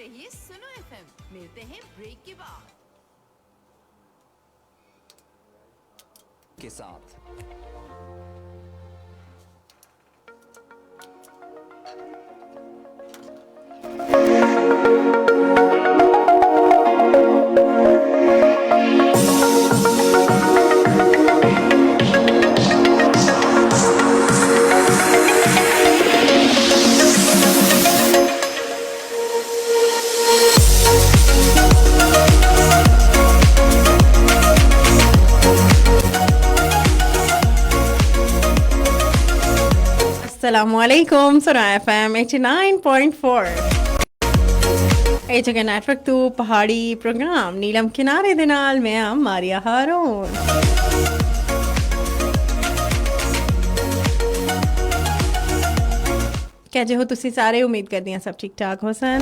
रहिए सुनो एफएम। मिलते हैं ब्रेक के बाद के साथ। Assalamualaikum, Sura FM 89.4 ਇਹ ਜਗ੍ਹਾ ਨੈਟਵਰਕ ਤੋਂ ਪਹਾੜੀ ਪ੍ਰੋਗਰਾਮ ਨੀਲਮ ਕਿਨਾਰੇ ਦੇ ਨਾਲ ਮੈਂ ਆ ਮਾਰੀਆ ਹਾਰੂਨ। कैसे हो तुसी सारे? उम्मीद करती हैं सब ठीक ठाक हो सन,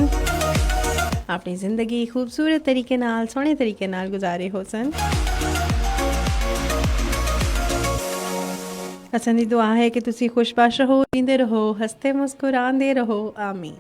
अपनी ज़िंदगी खूबसूरत तरीके नाल सोहने तरीके नाल गुजारे हो सन। असन दी दुआ है कि तुसी खुशबाश रहो, जींदे रहो, हंसते मुस्कुराते रहो, आमीन।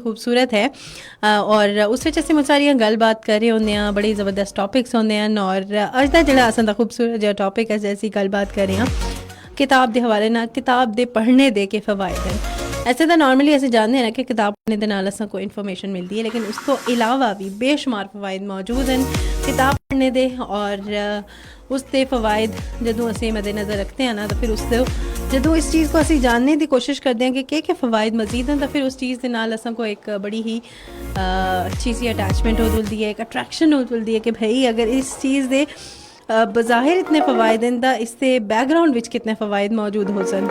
खूबसूरत है और उस वजह से मुझे सारिया गल बात कर रहे होंगे, बड़े ज़बरदस्त टॉपिक्स होंगे और अज का जो असा खूबसूरत जो टॉपिक है जैसी गल बात कर रहे हैं किताब के हवाले ना, किताब के पढ़ने दे के फ़वायद हैं। ऐसे तो नॉर्मली ऐसे जानते हैं ना कि किताब पढ़ने के नाल असा कोई इन्फॉर्मेशन मिलती है, लेकिन उस तो इलावा भी बेशुमार फ़वायद मौजूद हैं किताब पढ़ने दे। और उसके फ़वायद जो असी मद्देनज़र रखते हैं ना, तो फिर उस जो इस चीज़ को असी जानने की कोशिश करते हैं कि क्या फ़वायद मज़ीद हैं, तो फिर उस चीज़ के नाल असा को एक बड़ी ही अच्छी सी अटैचमेंट हो जुलती है, एक अट्रैक्शन हो जुलती है कि भाई अगर इस चीज़ के बज़ाहिर इतने फ़वायद हैं तो इससे बैकग्राउंड विच कितने फ़वायद मौजूद हो सन।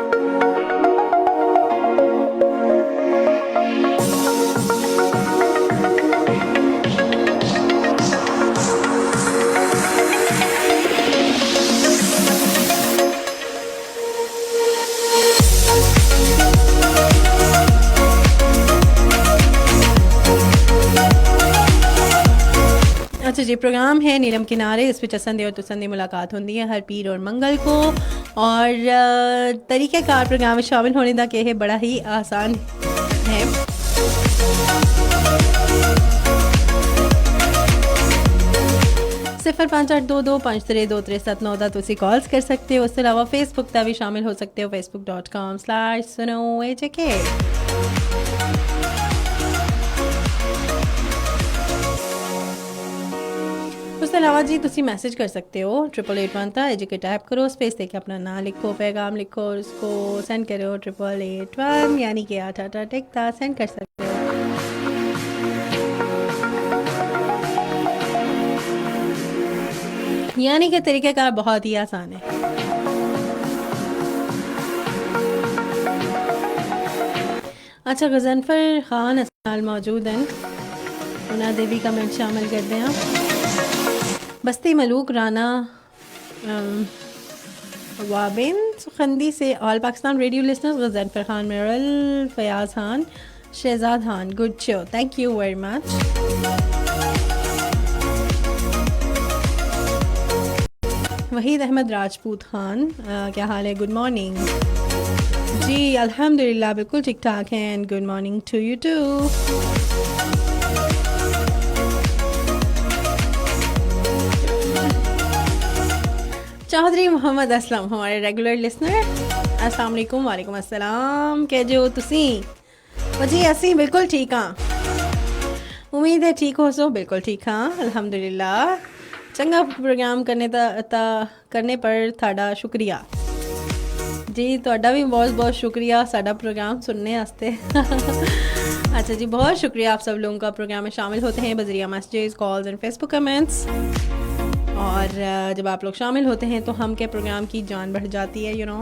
अच्छा जी, प्रोग्राम है नीलम किनारे, इस पर चसंदे और तुसंदे मुलाकात होती है हर पीर और मंगल को। और तरीक़ेकार प्रोग्राम में शामिल होने का है बड़ा ही आसान है। 058225327379 का तुसी कॉल्स कर सकते हो। उसके अलावा फेसबुक का भी शामिल हो सकते हो, facebook.com/sunoajk। उसके अलावा जी तुसी मैसेज कर सकते हो 8881 था एजुके टाइप करो, स्पेस देके अपना नाम लिखो, पैगाम लिखो और उसको सेंड करो 8881 यानी कि 88 टिकता सेंड कर सकते हो। यानी कि तरीक़ेकार बहुत ही आसान है। अच्छा, गज़नफ़र ख़ान अस्पताल मौजूद हैं, उन्हें देवी कमेंट शामिल करते हैं। बस्ती मलूक राना वाबिन सुखंदी से all Pakistan radio listeners, Ghazanfar Khan मेरल, Fayaz Khan, Shahzad Khan, good show, thank you very much. Waheed Ahmed Rajput Khan, क्या हाल है? गुड मॉर्निंग जी, अल्हम्दुलिल्लाह बिल्कुल ठीक ठाक हैं and good morning to you too. Chaudhry Mohammad Aslam हमारे रेगुलर लिसनर, अस्सलाम वालेकुम। वालेकुम अस्सलाम, कैसे हो तुसी? जी असी बिल्कुल ठीक हाँ, उम्मीद है ठीक हो सो। बिल्कुल ठीक हाँ, अल्हम्दुलिल्लाह चंगा प्रोग्राम करने पर थाड़ा शुक्रिया जी, ਤੁਹਾਡਾ भी बहुत बहुत शुक्रिया साडा प्रोग्राम सुनने वास्ते। अच्छा जी, बहुत शुक्रिया आप सब लोगों का प्रोग्राम में शामिल होते हैं बजरिया messages, calls and Facebook comments. और जब आप लोग शामिल होते हैं तो हम के प्रोग्राम की जान बढ़ जाती है, यू नो।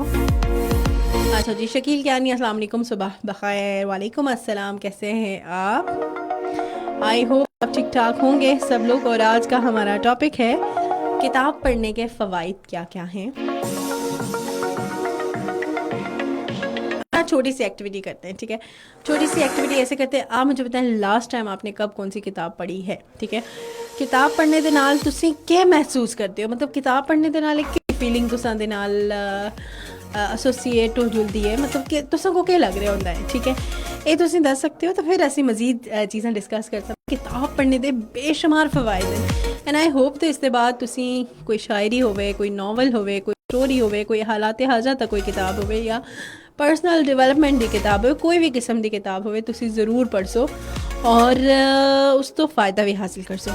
अच्छा जी, शकील क्यानी अस्सलाम वालेकुम, सुबह बखैर। वालेकुम अस्सलाम, कैसे हैं आप? आई होप आप ठीक ठाक होंगे सब लोग। और आज का हमारा टॉपिक है किताब पढ़ने के फ़वाइद क्या क्या हैं। छोटी सी एक्टिविटी करते हैं, ठीक है। छोटी सी एक्टिविटी ऐसे करते हैं, आप मुझे बताएं लास्ट टाइम आपने कब कौन सी किताब पढ़ी है, ठीक है। किताब पढ़ने दे नाल तुसी क्या महसूस करते हो, मतलब किताब पढ़ने दे नाल एक फीलिंग तुसां दे नाल एसोसीएट हो जुलदी है, मतलब कि तुसां को क्या लग रहा होंदा है, ठीक है। ये तुसी दस सकते हो, तो फिर असीं मजीद चीज़ां डिस्कस कर सकते। किताब पढ़ने दे बेशुमार फवायद हैं एंड आई होप तो इसके बाद तुसी कोई शायरी होवे, कोई नॉवल होवे, कोई स्टोरी होवे, कोई हालात हाजा तक कोई किताब होवे या पर्सनल डिवेलपमेंट की किताब हो, कोई भी किस्म की किताब हो, तुसी ज़रूर पढ़ सो और उस तो फ़ायदा भी हासिल कर सो।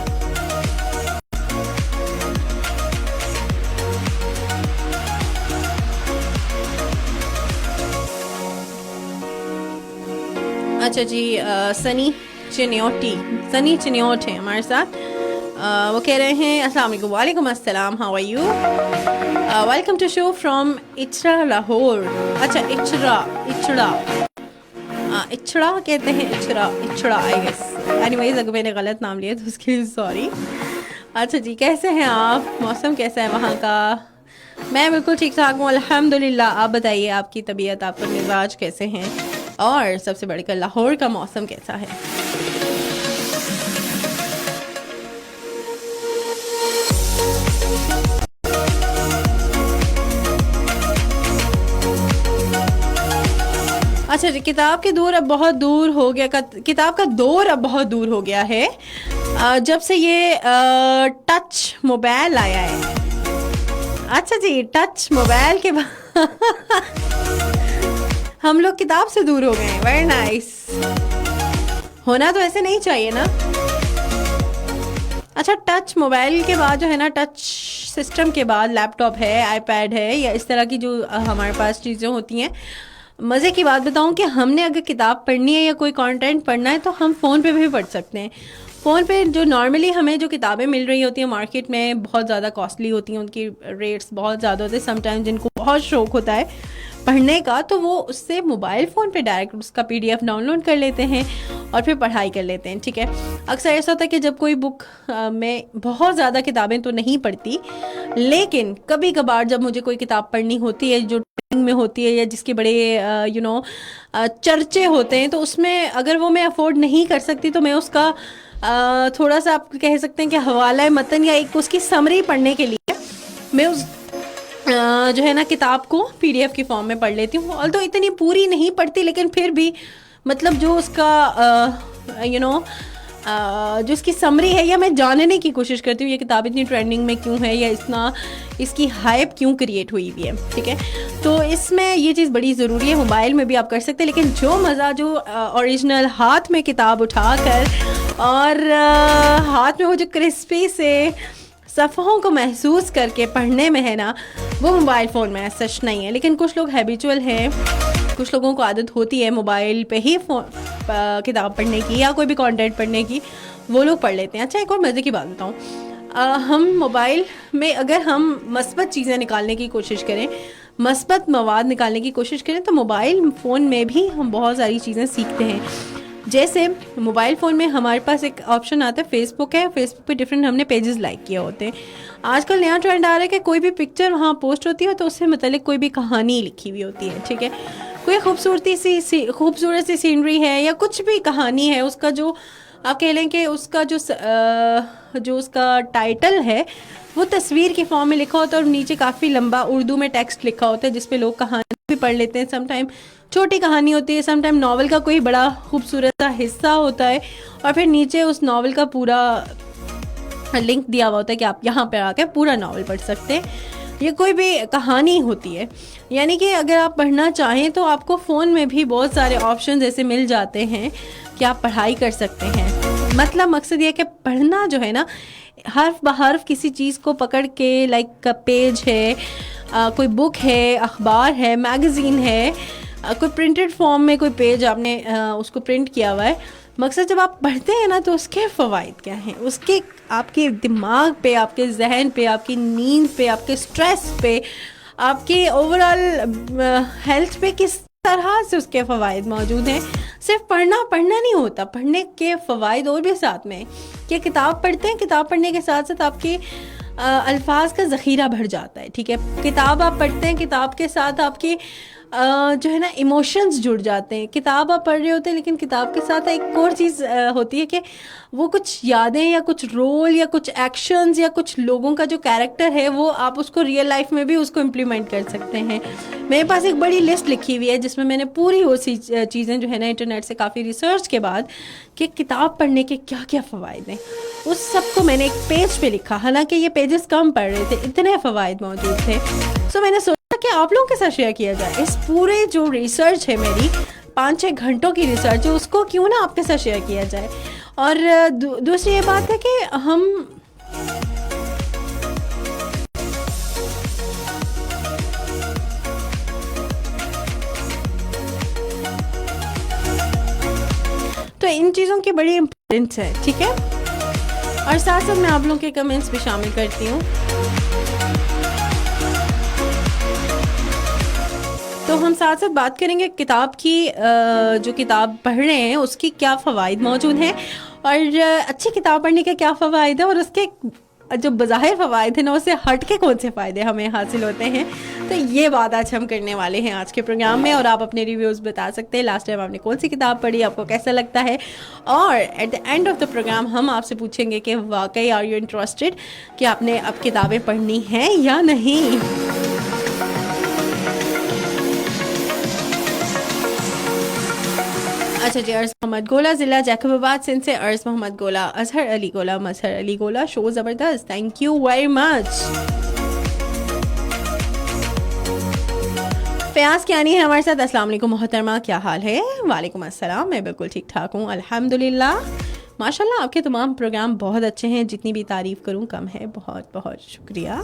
अच्छा जी, सनी चिन्योट है हमारे साथ। वो कह रहे हैं अस्सलाम वालेकुम। वालेकुम अस्सलाम, how are you? Welcome to show from Ichhra Lahore. अच्छा, इचड़ा कहते हैं, इचड़ा आई गेस। एनीवेज अगर मैंने गलत नाम लिया तो उसके लिए सॉरी। अच्छा जी, कैसे हैं आप? मौसम कैसा है वहाँ का? मैं बिल्कुल ठीक ठाक हूँ अल्हम्दुलिल्लाह। आप बताइए, आपकी तबीयत, आपका मिजाज कैसे हैं, और सबसे बढ़कर लाहौर का मौसम कैसा है? अच्छा जी, किताब के दौर अब बहुत दूर हो गया, किताब का दौर अब बहुत दूर हो गया है जब से ये टच मोबाइल आया है। अच्छा जी, टच मोबाइल के बाद हम लोग किताब से दूर हो गए हैं। Very nice. होना तो ऐसे नहीं चाहिए ना। अच्छा, टच मोबाइल के बाद जो है ना, टच सिस्टम के बाद लैपटॉप है, आईपैड है, या इस तरह की जो हमारे पास चीज़ें होती हैं। मज़े की बात बताऊं कि हमने अगर किताब पढ़नी है या कोई कंटेंट पढ़ना है तो हम फ़ोन पे भी पढ़ सकते हैं। फ़ोन पे जो नॉर्मली हमें जो किताबें मिल रही होती हैं मार्केट में, बहुत ज़्यादा कॉस्टली होती हैं, उनकी रेट्स बहुत ज़्यादा होते हैं। समटाइम जिनको बहुत शौक़ होता है पढ़ने का, तो वो उससे मोबाइल फ़ोन पे डायरेक्ट उसका PDF डाउनलोड कर लेते हैं और फिर पढ़ाई कर लेते हैं, ठीक है। अक्सर ऐसा होता है कि जब कोई बुक में बहुत ज़्यादा किताबें तो नहीं पढ़ती, लेकिन कभी कभार जब मुझे कोई किताब पढ़नी होती है जो में होती है या जिसके बड़े यू नो चर्चे होते हैं, तो उसमें अगर वो मैं अफोर्ड नहीं कर सकती तो मैं उसका थोड़ा सा आप कह सकते हैं कि हवाला मतन या एक उसकी समरी पढ़ने के लिए मैं उस जो है ना किताब को PDF की फॉर्म में पढ़ लेती हूँ। ऑल्दो इतनी पूरी नहीं पढ़ती, लेकिन फिर भी मतलब जो उसका यू नो जो इसकी समरी है, या मैं जानने की कोशिश करती हूँ ये किताब इतनी ट्रेंडिंग में क्यों है या इसकी हाइप क्यों क्रिएट हुई हुई है, ठीक है। तो इसमें ये चीज़ बड़ी ज़रूरी है। मोबाइल में भी आप कर सकते हैं, लेकिन जो मज़ा जो ओरिजिनल हाथ में किताब उठाकर और हाथ में वो जो क्रिस्पी से सफ़हों को महसूस करके पढ़ने में है ना, वो मोबाइल फ़ोन में सच नहीं है। लेकिन कुछ लोग हैबिचुअल हैं, कुछ लोगों को आदत होती है मोबाइल पे ही किताब पढ़ने की या कोई भी कंटेंट पढ़ने की, वो लोग पढ़ लेते हैं। अच्छा, एक और मज़े की बात बताऊँ, हम मोबाइल में अगर हम मस्बत चीज़ें निकालने की कोशिश करें, मस्बत मवाद निकालने की कोशिश करें, तो मोबाइल फ़ोन में भी हम बहुत सारी चीज़ें सीखते हैं। जैसे मोबाइल फ़ोन में हमारे पास एक ऑप्शन आता है, फेसबुक है, फेसबुक पे डिफरेंट हमने पेजेस लाइक किए होते हैं। आजकल नया ट्रेंड आ रहा है कि कोई भी पिक्चर वहाँ पोस्ट होती है तो उससे मतलब कोई भी कहानी लिखी हुई होती है, ठीक है। कोई खूबसूरत सी सीनरी है या कुछ भी कहानी है, उसका जो आप कह लें कि उसका जो उसका टाइटल है वो तस्वीर की फॉर्म में लिखा होता है और नीचे काफ़ी लंबा उर्दू में टेक्स्ट लिखा होता है जिस पे लोग कहानी भी पढ़ लेते हैं। समटाइम छोटी कहानी होती है, समटाइम नॉवल का कोई बड़ा खूबसूरत सा हिस्सा होता है और फिर नीचे उस नॉवल का पूरा लिंक दिया हुआ होता है कि आप यहाँ पर आकर पूरा नॉवल पढ़ सकते हैं। ये कोई भी कहानी होती है, यानी कि अगर आप पढ़ना चाहें तो आपको फ़ोन में भी बहुत सारे ऑप्शन ऐसे मिल जाते हैं कि आप पढ़ाई कर सकते हैं। मतलब मकसद ये है कि पढ़ना जो है ना, हर्फ बहर्फ किसी चीज़ को पकड़ के, लाइक पेज है, कोई बुक है, अखबार है, मैगज़ीन है, कोई प्रिंटेड फॉर्म में कोई पेज आपने उसको प्रिंट किया हुआ है, मकसद जब आप पढ़ते हैं ना तो उसके फ़वाइद क्या हैं, उसके आपके दिमाग पे, आपके जहन पे, आपकी नींद पे, आपके स्ट्रेस पे, आपके ओवरऑल हेल्थ पे किस तरह से उसके फ़वाइद मौजूद हैं। सिर्फ पढ़ना नहीं होता, पढ़ने के फ़वाइद और भी साथ में कि किताब पढ़ते हैं, किताब पढ़ने के साथ साथ आपके अल्फाज का ज़ख़ीरा बढ़ जाता है। ठीक है, किताब आप पढ़ते हैं, किताब के साथ आपके जो है ना इमोशंस जुड़ जाते हैं। किताब आप पढ़ रहे होते हैं लेकिन किताब के साथ एक और चीज़ होती है कि वो कुछ यादें या कुछ रोल या कुछ एक्शंस या कुछ लोगों का जो कैरेक्टर है वो आप उसको रियल लाइफ में भी उसको इम्प्लीमेंट कर सकते हैं। मेरे पास एक बड़ी लिस्ट लिखी हुई है जिसमें मैंने पूरी वो सी चीज़ें जो है ना इंटरनेट से काफ़ी रिसर्च के बाद कि किताब पढ़ने के क्या क्या फ़वाइद हैं, उस सब को मैंने एक पेज पे लिखा। हालांकि ये पेजेस कम पढ़ रहे थे, इतने फ़वाइद मौजूद थे। सो मैंने सोचा कि आप लोगों के साथ शेयर किया जाए। इस पूरे जो रिसर्च है मेरी 5-6 घंटों की रिसर्च है, उसको क्यों ना आपके साथ शेयर किया जाए। और दूसरी ये बात है कि हम तो इन चीज़ों की बड़ी इम्पोर्टेंस है। ठीक है, और साथ साथ मैं आप लोगों के कमेंट्स भी शामिल करती हूँ। तो हम साथ साथ बात करेंगे किताब की, जो किताब पढ़ रहे हैं उसकी क्या फ़वाइद मौजूद हैं और अच्छी किताब पढ़ने के क्या फ़वाइद है और उसके जो बज़ाहिर फ़वाइद हैं ना उससे हट के कौन से फ़ायदे हमें हासिल होते हैं। तो ये बात आज हम करने वाले हैं आज के प्रोग्राम में। और आप अपने रिव्यूज़ बता सकते हैं, लास्ट टाइम आपने कौन सी किताब पढ़ी, आपको कैसा लगता है। और at the end of the program हम आपसे पूछेंगे कि वाकई आर यू इंटरेस्टेड कि आपने अब किताबें पढ़नी हैं या नहीं। अच्छा जी, अर्ज़ मोहम्मद गोला, ज़िला जैकबाबाद सिंध से अर्ज़ मोहम्मद गोला, अजहर अली गोला, मजहर अली गोला, शो ज़बरदस्त, thank you very much. Fayyaz Kiani है हमारे साथ। अस्सलाम वालेकुम मोहतरमा, क्या हाल है? वालेकुम अस्सलाम, मैं बिल्कुल ठीक ठाक हूँ अल्हम्दुलिल्लाह। माशाल्लाह आपके तमाम प्रोग्राम बहुत अच्छे हैं, जितनी भी तारीफ़ करूँ कम है। बहुत बहुत शुक्रिया।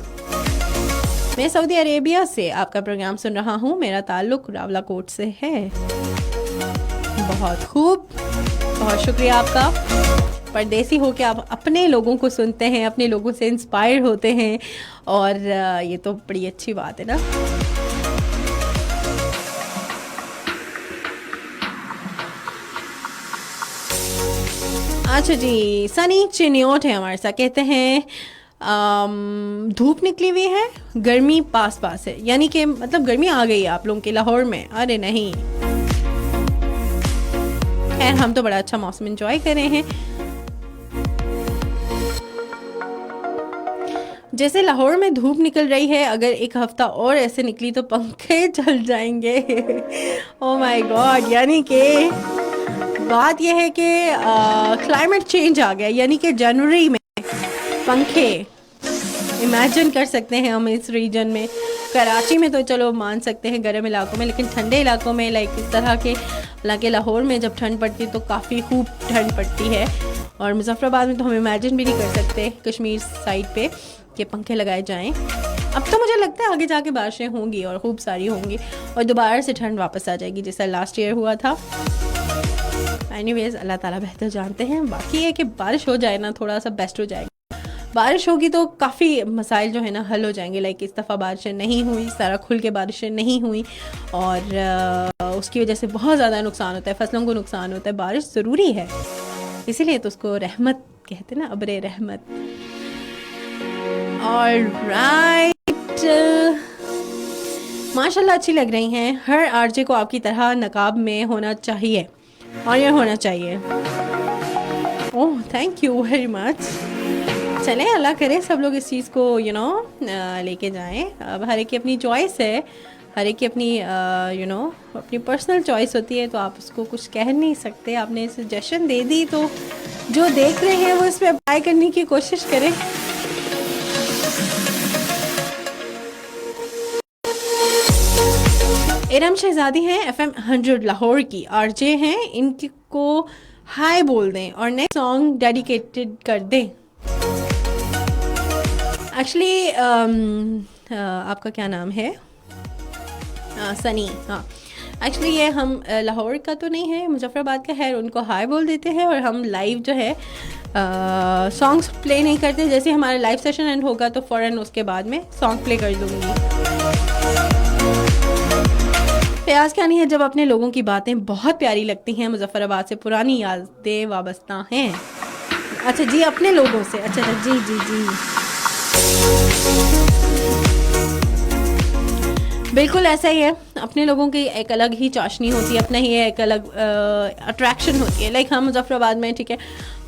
मैं सऊदी अरेबिया से आपका प्रोग्राम सुन रहा हूँ, मेरा ताल्लुक़ रावलाकोट से है। बहुत खूब, बहुत शुक्रिया आपका। परदेसी हो के आप अपने लोगों को सुनते हैं, अपने लोगों से इंस्पायर होते हैं और ये तो बड़ी अच्छी बात है ना। अच्छा जी, सनी चिन्योट है हमारे साथ, कहते हैं धूप निकली हुई है, गर्मी पास पास है, यानी कि मतलब गर्मी आ गई है आप लोगों के लाहौर में। अरे नहीं, खैर हम तो बड़ा अच्छा मौसम एंजॉय कर रहे हैं। जैसे लाहौर में धूप निकल रही है, अगर एक हफ्ता और ऐसे निकली तो पंखे चल जाएंगे। ओह माय गॉड, यानी कि बात यह है कि क्लाइमेट चेंज आ गया, यानी कि जनवरी में पंखे इमेजिन कर सकते हैं हम इस रीजन में। कराची में तो चलो मान सकते हैं गर्म इलाकों में, लेकिन ठंडे इलाकों में लाइक इस तरह के, हालांकि लाहौर में जब ठंड पड़ती तो काफ़ी खूब ठंड पड़ती है और मुजफ्फराबाद में तो हम इमेजिन भी नहीं कर सकते कश्मीर साइड पे कि पंखे लगाए जाएं। अब तो मुझे लगता है आगे जाके बारिशें होंगी और खूब सारी होंगी और दोबारा से ठंड वापस आ जाएगी जैसा लास्ट ईयर हुआ था। एनीवेज अल्लाह ताला बेहतर जानते हैं। बाकी है कि बारिश हो जाए ना थोड़ा सा बेस्ट हो जाएगा। बारिश होगी तो काफ़ी मसाइल जो है ना हल हो जाएंगे। लाइक इस दफ़ा बारिशें नहीं हुई, सारा खुल के बारिशें नहीं हुई और उसकी वजह से बहुत ज़्यादा नुकसान होता है, फसलों को नुकसान होता है। बारिश ज़रूरी है, इसीलिए तो उसको रहमत कहते हैं ना, अब्रे रहमत। ऑलराइट, माशाल्लाह अच्छी लग रही हैं। हर आरजे को आपकी तरह नकाब में होना चाहिए और ये होना चाहिए। Oh thank you very much. चलें, अल्लाह करे सब लोग इस चीज़ को लेके जाएं। अब हर एक की अपनी चॉइस है, हर एक की अपनी अपनी पर्सनल चॉइस होती है, तो आप उसको कुछ कह नहीं सकते। आपने सजेशन दे दी तो जो देख रहे हैं वो इस पर अप्लाई करने की कोशिश करें। इरम शहजादी हैं, FM 100 लाहौर की आरजे हैं। इनको हाय बोल दें और नेक्स्ट सॉन्ग डेडिकेटेड कर दें। एक्चुअली आपका क्या नाम है? सनी, हाँ। एक्चुअली ये हम लाहौर का तो नहीं है, मुजफ्फराबाद का है, उनको हाय बोल देते हैं और हम लाइव जो है सॉन्ग्स प्ले नहीं करते। जैसे हमारा लाइव सेशन एंड होगा तो फ़ौरन उसके बाद में सॉन्ग प्ले कर दूँगी। प्याज क्या नहीं है, जब अपने लोगों की बातें बहुत प्यारी लगती हैं, मुजफ्फराबाद से पुरानी यादें वाबस्ता हैं। अच्छा जी, अपने लोगों से, अच्छा जी जी जी, बिल्कुल ऐसा ही है। अपने लोगों की एक अलग ही चाशनी होती है, अपना ही एक अलग अट्रैक्शन होती है। लाइक हम मुजफ्फराबाद में, ठीक है,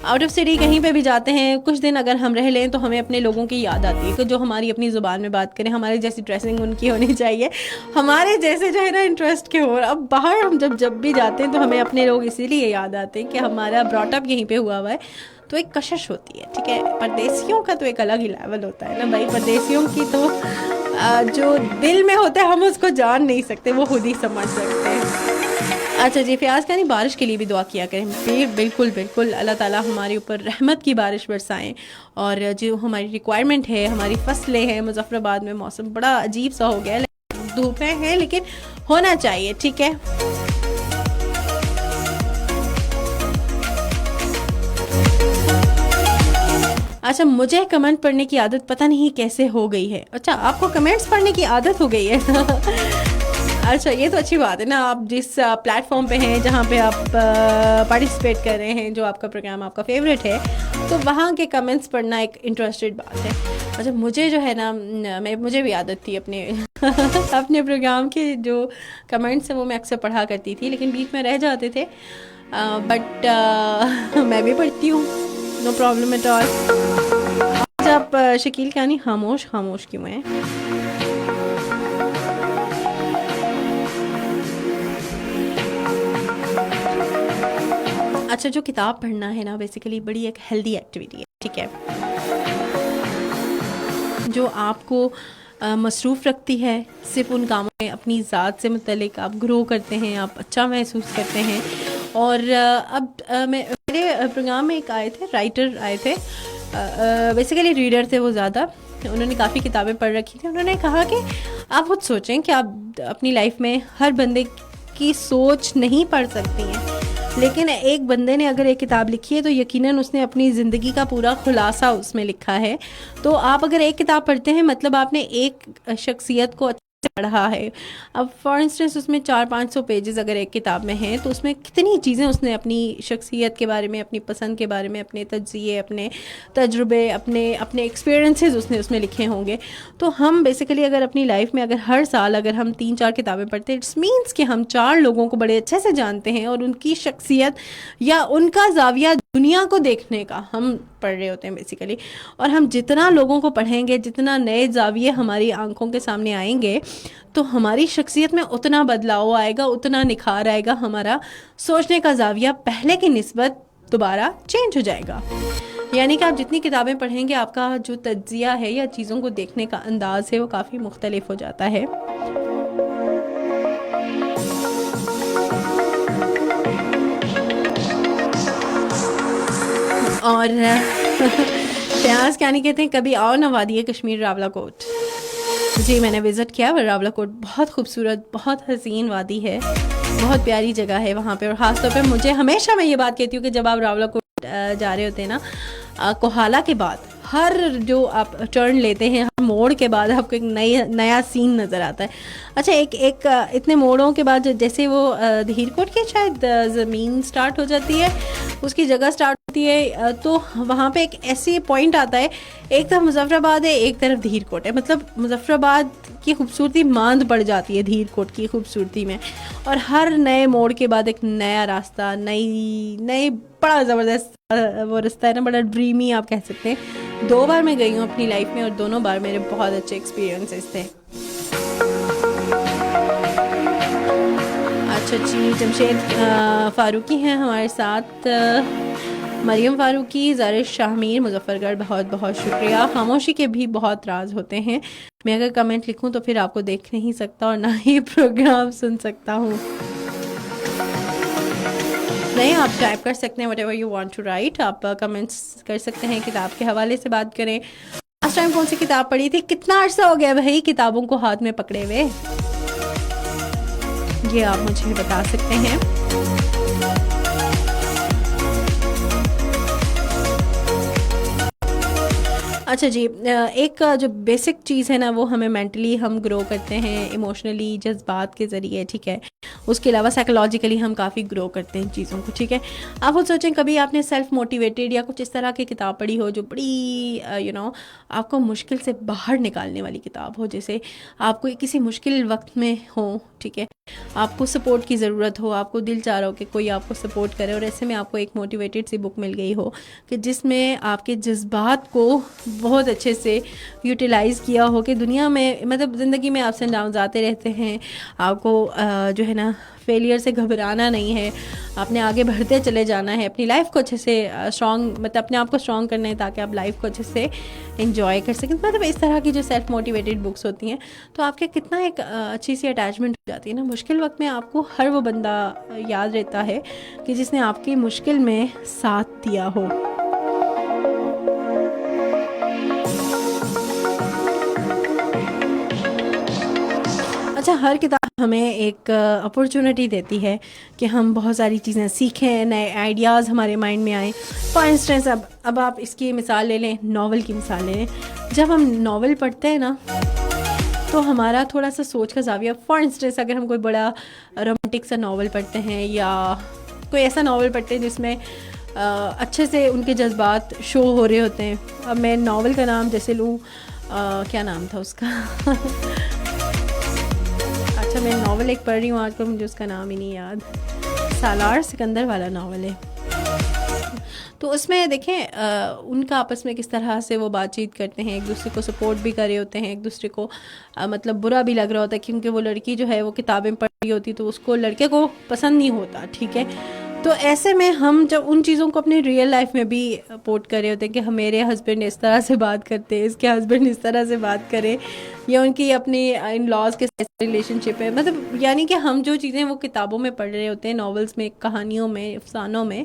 आउट ऑफ सिटी कहीं पे भी जाते हैं, कुछ दिन अगर हम रह लें तो हमें अपने लोगों की याद आती है कि जो हमारी अपनी ज़ुबान में बात करें, हमारी जैसी ड्रेसिंग उनकी होनी चाहिए, हमारे जैसे जो है ना इंटरेस्ट के हो। अब बाहर हम जब भी जाते हैं तो हमें अपने लोग इसीलिए याद आते हैं कि हमारा ब्रॉटअप यहीं पे हुआ है, तो एक कशिश होती है, ठीक है। परदेसियों का तो एक अलग ही लेवल होता है ना भाई, परदेसियों की तो जो दिल में होता है हम उसको जान नहीं सकते, वो खुद ही समझ सकते हैं। अच्छा जी, फ़याज़ का नहीं, बारिश के लिए भी दुआ किया करें। बिल्कुल बिल्कुल, अल्लाह ताला हमारे ऊपर रहमत की बारिश बरसाएं। और जो हमारी रिक्वायरमेंट है, हमारी फसलें हैं, मुजफ्फराबाद में मौसम बड़ा अजीब सा हो गया है, धूपें हैं लेकिन होना चाहिए, ठीक है। अच्छा, मुझे कमेंट पढ़ने की आदत पता नहीं कैसे हो गई है। अच्छा, आपको कमेंट्स पढ़ने की आदत हो गई है? अच्छा, ये तो अच्छी बात है ना। आप जिस प्लेटफॉर्म पे हैं जहाँ पे आप पार्टिसिपेट कर रहे हैं, जो आपका प्रोग्राम आपका फेवरेट है, तो वहाँ के कमेंट्स पढ़ना एक इंटरेस्टेड बात है। अच्छा, मुझे जो है ना, मुझे भी आदत थी अपने अपने प्रोग्राम के जो कमेंट्स हैं वो मैं अक्सर पढ़ा करती थी, लेकिन बीच में रह जाते थे। बट मैं भी पढ़ती हूँ, नो प्रॉब्लम एट ऑल। आज आप शकील क्या नहीं, खामोश खामोश क्यों हैं? अच्छा, जो किताब पढ़ना है ना, बेसिकली बड़ी एक हेल्दी एक्टिविटी है, ठीक है, जो आपको मसरूफ़ रखती है। सिर्फ उन कामों में अपनी ज़ात से मुतल्लिक आप ग्रो करते हैं, आप अच्छा महसूस करते हैं। और अब मेरे प्रोग्राम में एक आए थे, राइटर आए थे, बेसिकली रीडर थे वो ज़्यादा, उन्होंने काफ़ी किताबें पढ़ रखी थी। उन्होंने कहा कि आप खुद सोचें कि आप अपनी लाइफ में हर बंदे की सोच नहीं पढ़ सकती हैं, लेकिन एक बंदे ने अगर एक किताब लिखी है तो यकीनन उसने अपनी ज़िंदगी का पूरा खुलासा उसमें लिखा है। तो आप अगर एक किताब पढ़ते हैं, मतलब आपने एक शख्सियत को पढ़ा है। अब फॉर इंस्टेंस उसमें 400-500 पेजेस अगर एक किताब में हैं, तो उसमें कितनी चीज़ें उसने अपनी शख्सियत के बारे में, अपनी पसंद के बारे में, अपने तज्ज़िये, अपने तजुर्बे, अपने एक्सपीरियंसेस उसने उसमें लिखे होंगे। तो हम बेसिकली अगर अपनी लाइफ में अगर हर साल अगर हम 3-4 किताबें पढ़ते हैं, इट्स मीन्स कि हम 4 लोगों को बड़े अच्छे से जानते हैं और उनकी शख्सियत या उनका ज़ाविया दुनिया को देखने का हम पढ़ रहे होते हैं बेसिकली। और हम जितना लोगों को पढ़ेंगे, जितना नए ज़ाविये हमारी आंखों के सामने आएंगे, तो हमारी शख्सियत में उतना बदलाव आएगा, उतना निखार आएगा, हमारा सोचने का ज़ाविया पहले की निस्बत दोबारा चेंज हो जाएगा। यानी कि आप जितनी किताबें पढ़ेंगे, आपका जो तज्ज़िया है या चीज़ों को देखने का अंदाज़ है वो काफ़ी मुख्तलिफ हो जाता है। और प्याज क्या नहीं कहते हैं, कभी आओ ना वादी कश्मीर रावलाकोट। जी, मैंने विज़िट किया और रावलाकोट बहुत खूबसूरत, बहुत हसीन वादी है, बहुत प्यारी जगह है वहाँ पे। और ख़ास तौर पे मुझे हमेशा मैं ये बात कहती हूँ कि जब आप रावलाकोट जा रहे होते हैं ना, कोहाला के बाद हर जो आप टर्न लेते हैं, हर मोड़ के बाद आपको एक नया सीन नज़र आता है। अच्छा, एक इतने मोड़ों के बाद जैसे वो धीरकोट की शायद ज़मीन स्टार्ट हो जाती है, उसकी जगह स्टार्ट होती है, तो वहाँ पे एक ऐसी पॉइंट आता है, एक तरफ मुजफ्फराबाद है, एक तरफ धीरकोट है। मतलब मुजफ्फराबाद की खूबसूरती मांद पड़ जाती है धीरकोट की खूबसूरती में। और हर नए मोड़ के बाद एक नया रास्ता, नई बड़ा ज़बरदस्त वो रास्ता है ना, बड़ा ड्रीमी आप कह सकते हैं। 2 बार मैं गई हूँ अपनी लाइफ में और दोनों बार मेरे बहुत अच्छे एक्सपीरियंसेस थे। अच्छा जी, जमशेद फ़ारूकी हैं हमारे साथ, मरियम फ़ारूकी, ज़ारिश शाहमीर, मुजफ्फरगढ़, बहुत बहुत शुक्रिया। खामोशी के भी बहुत राज होते हैं, मैं अगर कमेंट लिखूं तो फिर आपको देख नहीं सकता और ना ही प्रोग्राम सुन सकता हूँ। नहीं, आप टाइप कर सकते हैं, whatever you want to write. आप कमेंट्स कर सकते हैं, किताब के हवाले से बात करें, लास्ट टाइम कौन सी किताब पढ़ी थी, कितना अर्सा हो गया भाई किताबों को हाथ में पकड़े हुए, ये आप मुझे बता सकते हैं। अच्छा जी, एक जो बेसिक चीज़ है ना वो हमें मेंटली हम ग्रो करते हैं, इमोशनली जज्बात के ज़रिए, ठीक है। उसके अलावा साइकोलॉजिकली हम काफ़ी ग्रो करते हैं चीज़ों को, ठीक है। आप खुद सोचें कभी आपने सेल्फ मोटिवेटेड या कुछ इस तरह की किताब पढ़ी हो जो बड़ी आपको मुश्किल से बाहर निकालने वाली किताब हो, जैसे आपको किसी मुश्किल वक्त में हो, ठीक है, आपको सपोर्ट की ज़रूरत हो, आपको दिल चाह रहा हो कि कोई आपको सपोर्ट करे, और ऐसे में आपको एक मोटिवेटेड सी बुक मिल गई हो कि जिसमें आपके जज्बात को बहुत अच्छे से यूटिलाइज़ किया हो कि दुनिया में मतलब ज़िंदगी में अप्स एंड डाउन्स आते रहते हैं, आपको जो है ना फेलियर से घबराना नहीं है, आपने आगे बढ़ते चले जाना है, अपनी लाइफ को अच्छे से स्ट्रॉन्ग मतलब अपने आप को स्ट्रॉन्ग करना है ताकि आप लाइफ को अच्छे से एंजॉय कर सकें। मतलब इस तरह की जो सेल्फ मोटिवेटेड बुक्स होती हैं तो आपके कितना एक अच्छी सी अटैचमेंट हो जाती है ना। मुश्किल वक्त में आपको हर वो बंदा याद रहता है कि जिसने आपकी मुश्किल में साथ दिया हो। अच्छा, हर किताब हमें एक अपॉर्चुनिटी देती है कि हम बहुत सारी चीज़ें सीखें, नए आइडियाज़ हमारे माइंड में आए। फॉर इंस्टेंस अब आप इसकी मिसाल ले लें, नावल की मिसाल ले लें। जब हम नावल पढ़ते हैं ना तो हमारा थोड़ा सा सोच का ज़ाविया, फॉर इंस्टेंस अगर हम कोई बड़ा रोमांटिक सा नावल पढ़ते हैं या कोई ऐसा नावल पढ़ते हैं जिसमें अच्छे से उनके जज्बात शो हो रहे होते हैं। अब मैं नावल का नाम जैसे लूँ, क्या नाम था उसका अच्छा, मैं नावल एक पढ़ रही हूँ आजकल, मुझे उसका नाम ही नहीं याद, सालार सिकंदर वाला नावल है। तो उसमें देखें उनका आपस में किस तरह से वो बातचीत करते हैं, एक दूसरे को सपोर्ट भी कर रहे होते हैं, एक दूसरे को मतलब बुरा भी लग रहा होता है क्योंकि वो लड़की जो है वो किताबें पढ़ रही होती तो उसको लड़के को पसंद नहीं होता, ठीक है। तो ऐसे में हम जब उन चीज़ों को अपनी रियल लाइफ में भी पोर्ट कर रहे होते हैं कि हम मेरे हस्बैंड इस तरह से बात करते हैं, इसके हस्बैंड इस तरह से बात करें, या उनकी अपनी इन लॉज के साथ रिलेशनशिप है, मतलब यानी कि हम जो चीज़ें वो किताबों में पढ़ रहे होते हैं, नॉवेल्स में, कहानियों में, अफसानों में,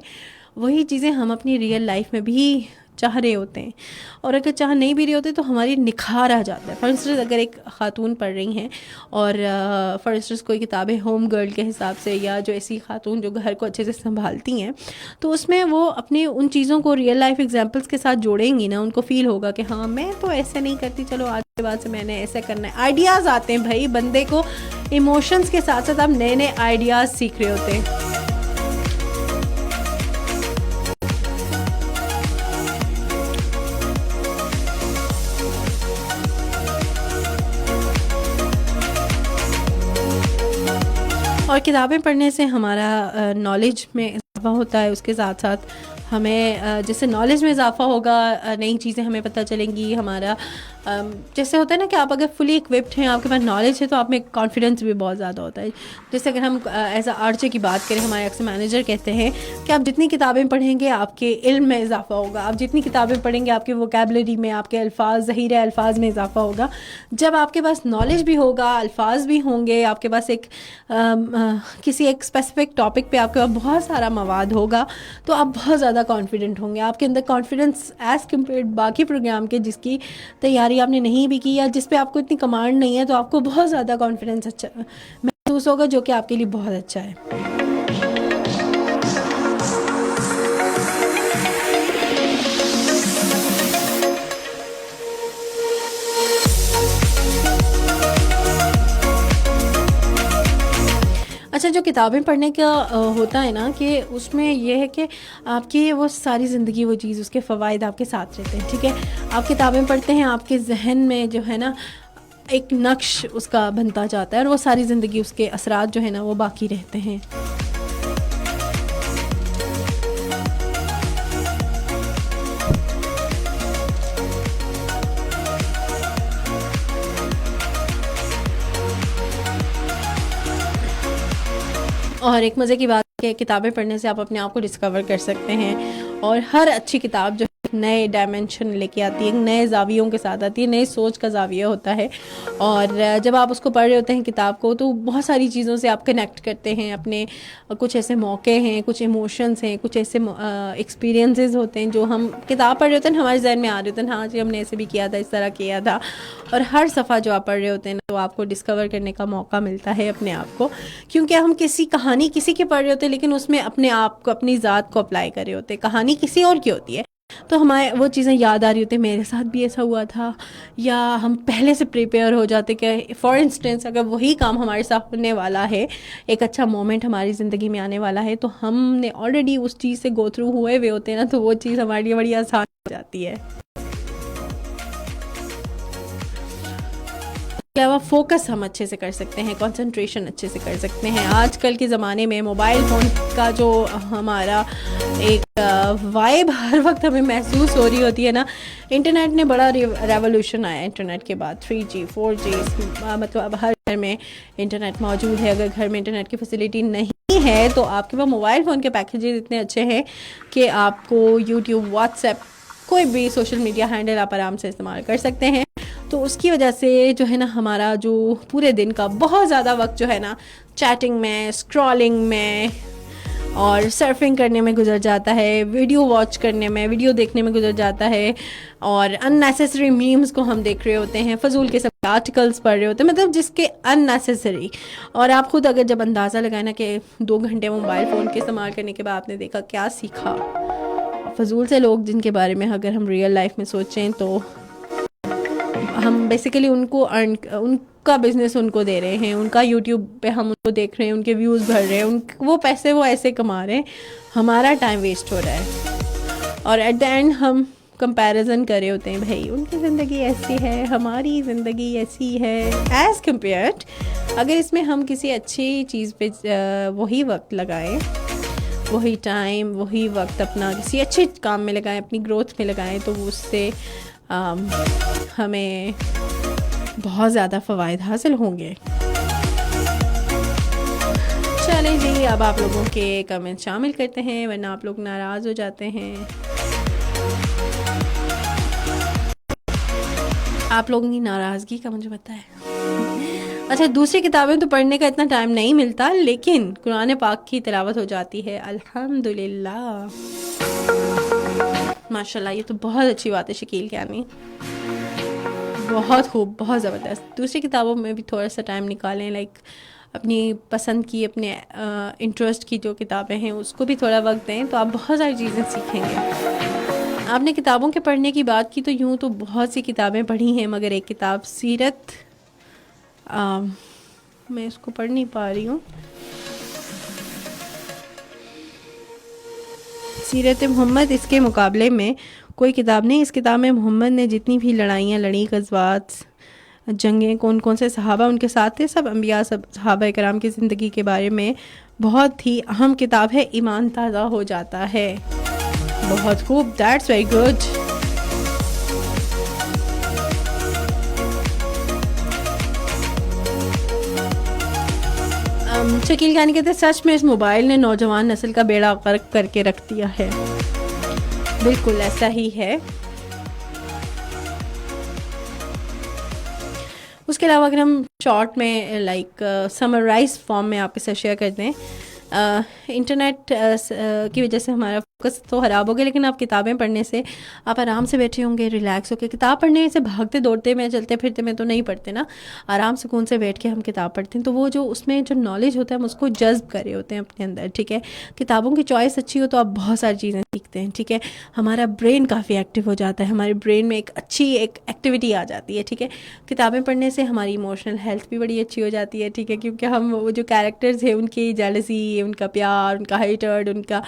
वही चीज़ें हम अपनी रियल लाइफ में भी चाह रहे होते हैं। और अगर चाह नहीं भी रहे होते तो हमारी निखार आ जाता है। फॉर इंस्टेंस अगर एक खातून पढ़ रही हैं और फॉर इंस्टेंस कोई किताबें होम गर्ल के हिसाब से, या जो ऐसी खातून जो घर को अच्छे से संभालती हैं, तो उसमें वो अपनी उन चीज़ों को रियल लाइफ एग्जांपल्स के साथ जोड़ेंगी ना, उनको फील होगा कि हाँ मैं तो ऐसे नहीं करती, चलो आज के बाद से मैंने ऐसे करना है। आइडियाज़ आते हैं भाई, बंदे को इमोशंस के साथ साथ आप नए नए आइडियाज़ सीख रहे होते हैं। और किताबें पढ़ने से हमारा नॉलेज में इजाफा होता है, उसके साथ साथ हमें जैसे नॉलेज में इजाफा होगा, नई चीज़ें हमें पता चलेंगी। हमारा जैसे होता है ना कि आप अगर फुली इक्विप्ड हैं, आपके पास नॉलेज है, तो आप में कॉन्फिडेंस भी बहुत ज़्यादा होता है। जैसे अगर हम एज अ आर्चे की बात करें, हमारे अक्सर मैनेजर कहते हैं कि आप जितनी किताबें पढ़ेंगे आपके इल्म में इजाफा होगा, आप जितनी किताबें पढ़ेंगे आपके वोकेबलरी में, आपके अल्फाज, ज़हीरे अल्फाज में इजाफा होगा। जब आपके पास नॉलेज भी होगा, अल्फाज भी होंगे, आपके पास एक किसी एक स्पेसिफिक टॉपिक पे आपके पास बहुत सारा मवाद होगा, तो आप बहुत ज़्यादा कॉन्फिडेंट होंगे। आपके अंदर कॉन्फिडेंस एज़ कम्पेयर बाकी प्रोग्राम के जिसकी तैयारी आपने नहीं भी की या जिस पे आपको इतनी कमांड नहीं है, तो आपको बहुत ज़्यादा कॉन्फिडेंस अच्छा महसूस होगा, जो कि आपके लिए बहुत अच्छा है। अच्छा, जो किताबें पढ़ने का होता है ना कि उसमें यह है कि आपकी वो सारी ज़िंदगी वो चीज़, उसके फ़वाइद आपके साथ रहते हैं, ठीक है। आप किताबें पढ़ते हैं, आपके जहन में जो है ना एक नक्श उसका बनता जाता है और वो सारी ज़िंदगी उसके असरात जो है ना वो बाकी रहते हैं। और एक मज़े की बात है, किताबें पढ़ने से आप अपने आप को डिस्कवर कर सकते हैं, और हर अच्छी किताब जो नए डायमेंशन लेके आती है, एक नए ज़ावियों के साथ आती है, नए सोच का ज़ाविया होता है। और जब आप उसको पढ़ रहे होते हैं किताब को, तो बहुत सारी चीज़ों से आप कनेक्ट करते हैं अपने। कुछ ऐसे मौके हैं, कुछ इमोशंस हैं, कुछ ऐसे एक्सपीरियंसेस होते हैं जो हम किताब पढ़ रहे होते हैं, हमारे जहन में आ रहे होते हैं, हाँ जी हमने ऐसे भी किया था, इस तरह किया था। और हर सफ़ा जो आप पढ़ रहे होते हैं तो आपको डिस्कवर करने का मौका मिलता है अपने आप को, क्योंकि हम किसी कहानी किसी की पढ़ रहे होते हैं लेकिन उसमें अपने आप को, अपनी ज़ात को अप्लाई कर रहे होते हैं। कहानी किसी और की होती है तो हमारे वो चीज़ें याद आ रही होती है, मेरे साथ भी ऐसा हुआ था, या हम पहले से प्रिपेयर हो जाते कि फॉर इंस्टेंस अगर वही काम हमारे साथ होने वाला है, एक अच्छा मोमेंट हमारी ज़िंदगी में आने वाला है, तो हमने ऑलरेडी उस चीज़ से गो थ्रू हुए हुए होते हैं ना, तो वो चीज़ हमारे लिए बड़ी आसान हो जाती है। के अलावा फोकस हम अच्छे से कर सकते हैं, कंसंट्रेशन अच्छे से कर सकते हैं। आजकल के ज़माने में मोबाइल फ़ोन का जो हमारा एक वाइब हर वक्त हमें महसूस हो रही होती है ना, इंटरनेट ने बड़ा रेवोल्यूशन आया। इंटरनेट के बाद 3G 4G मतलब अब हर घर में इंटरनेट मौजूद है। अगर घर में इंटरनेट की फैसिलिटी नहीं है तो आपके पास मोबाइल फ़ोन के पैकेजेस इतने अच्छे हैं कि आपको यूट्यूब, व्हाट्सएप, कोई भी सोशल मीडिया हैंडल आप आराम से इस्तेमाल कर सकते हैं। तो उसकी वजह से जो है ना, हमारा जो पूरे दिन का बहुत ज़्यादा वक्त जो है ना चैटिंग में, स्क्रॉलिंग में और सर्फिंग करने में गुजर जाता है, वीडियो वॉच करने में, वीडियो देखने में गुजर जाता है, और अननेसेसरी मीम्स को हम देख रहे होते हैं, फजूल के सब आर्टिकल्स पढ़ रहे होते हैं, मतलब जिसके अननेसेसरी। और आप खुद अगर जब अंदाज़ा लगाए ना कि 2 घंटे मोबाइल फ़ोन के इस्तेमाल करने के बाद आपने देखा क्या सीखा। फजूल से लोग जिनके बारे में अगर हम रियल लाइफ में सोचें तो हम बेसिकली उनको उनका बिजनेस उनको दे रहे हैं, उनका यूट्यूब पे हम उनको देख रहे हैं, उनके व्यूज़ भर रहे हैं, वो पैसे वो ऐसे कमा रहे हैं, हमारा टाइम वेस्ट हो रहा है। और एट द एंड हम कंपैरिजन कर रहे होते हैं, भाई उनकी ज़िंदगी ऐसी है, हमारी ज़िंदगी ऐसी है, एज़ कम्पेयर्ड। अगर इसमें हम किसी अच्छी चीज़ पे वही वक्त लगाएं, वही टाइम, वही वक्त अपना किसी अच्छे काम में लगाएं, अपनी ग्रोथ में लगाएं, तो उससे हमें बहुत ज़्यादा फ़वाइद हासिल होंगे। चलें जी, अब आप लोगों के कमेंट शामिल करते हैं, वरना आप लोग नाराज़ हो जाते हैं। आप लोगों की नाराज़गी का मुझे पता है। अच्छा, दूसरी किताबें तो पढ़ने का इतना टाइम नहीं मिलता, लेकिन कुरान पाक की तिलावत हो जाती है, अल्हम्दुलिल्लाह, माशाल्लाह। ये तो बहुत अच्छी बात है शकील यानी, बहुत खूब, बहुत ज़बरदस्त। दूसरी किताबों में भी थोड़ा सा टाइम निकालें, लाइक अपनी पसंद की, अपने इंटरेस्ट की जो किताबें हैं उसको भी थोड़ा वक्त दें, तो आप बहुत सारी चीज़ें सीखेंगे। आपने किताबों के पढ़ने की बात की तो यूँ तो बहुत सी किताबें पढ़ी हैं, मगर एक किताब सीरत, मैं इसको पढ़ नहीं पा रही हूँ, सीरत मोहम्मद इसके मुकाबले में कोई किताब नहीं। इस किताब में मोहम्मद ने जितनी भी लड़ाइयाँ लड़ी, ग़ज़वात, जंगें, कौन कौन से सहाबा उनके साथ थे, सब अंबिया, सब सहाबा कराम की ज़िंदगी के बारे में बहुत ही अहम किताब है। ईमान ताज़ा हो जाता है। बहुत खूब, दैट्स वेरी गुड। शकील खानी कहते हैं, सच में इस मोबाइल ने नौजवान नस्ल का बेड़ा गर्क करके रख दिया है। बिल्कुल ऐसा ही है। उसके अलावा अगर हम शॉर्ट में लाइक समराइज फॉर्म में आपके साथ शेयर करते हैं, इंटरनेट की वजह से हमारा फोकस तो ख़राब हो गया, लेकिन आप किताबें पढ़ने से आप आराम से बैठे होंगे, रिलैक्स होकर। किताब पढ़ने से भागते दौड़ते में, चलते फिरते में तो नहीं पढ़ते ना, आराम सुकून से बैठ के हम किताब पढ़ते हैं, तो वो जो उसमें जो नॉलेज होता है हम उसको जज्ब कर रहे होते हैं अपने अंदर। ठीक है, किताबों की चॉइस अच्छी हो तो आप बहुत सारी चीज़ें सीखते हैं। ठीक है, हमारा ब्रेन काफ़ी एक्टिव हो जाता है, हमारे ब्रेन में एक अच्छी एक एक्टिविटी आ जाती है। ठीक है, किताबें पढ़ने से हमारी इमोशनल हेल्थ भी बड़ी अच्छी हो जाती है। ठीक है, क्योंकि हम वो जो कैरेक्टर्स हैं उनकी जेलसी, उनका प्यार, उनका हेटर्ड, उनका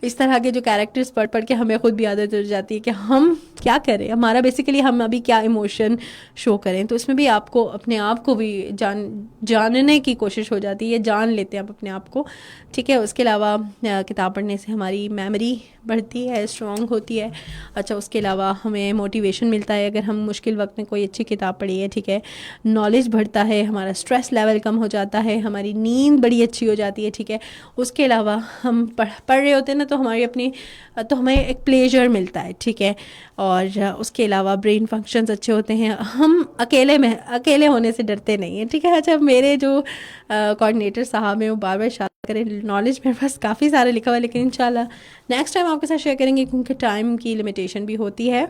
इस तरह के जो कैरेक्टर्स पढ़ पढ़ के हमें खुद भी आदत हो जाती है कि हम क्या करें, हमारा बेसिकली हम अभी क्या इमोशन शो करें। तो इसमें भी आपको अपने आप को भी जानने की कोशिश हो जाती है, जान लेते हैं आप अपने आप को। ठीक है, उसके अलावा किताब पढ़ने से हमारी मेमोरी बढ़ती है, स्ट्रॉन्ग होती है। अच्छा, उसके अलावा हमें मोटिवेशन मिलता है अगर हम मुश्किल वक्त में कोई अच्छी किताब पढ़ी है। ठीक है, नॉलेज बढ़ता है, हमारा स्ट्रेस लेवल कम हो जाता है, हमारी नींद बड़ी अच्छी हो जाती है। ठीक है, उसके अलावा हम पढ़ रहे होते हैं ना, तो हमारी अपनी तो हमें एक प्लेजर मिलता है, ठीक है। और उसके अलावा ब्रेन फंक्शंस अच्छे होते हैं, हम अकेले होने से डरते नहीं हैं, ठीक है। अच्छा, मेरे जो कोऑर्डिनेटर साहब हैं वो बार बार शायद करें, नॉलेज मेरे पास काफ़ी सारा लिखा हुआ है, लेकिन इंशाल्लाह नेक्स्ट टाइम आपके साथ शेयर करेंगे क्योंकि टाइम की लिमिटेशन भी होती है।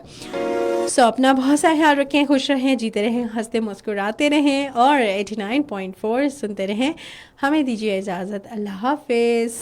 सो अपना बहुत सा ख्याल रखें, खुश रहें, जीते रहें, हंसते मुस्कुराते रहें और 89.4 सुनते रहें। हमें दीजिए इजाज़त, अल्लाह हाफिज़।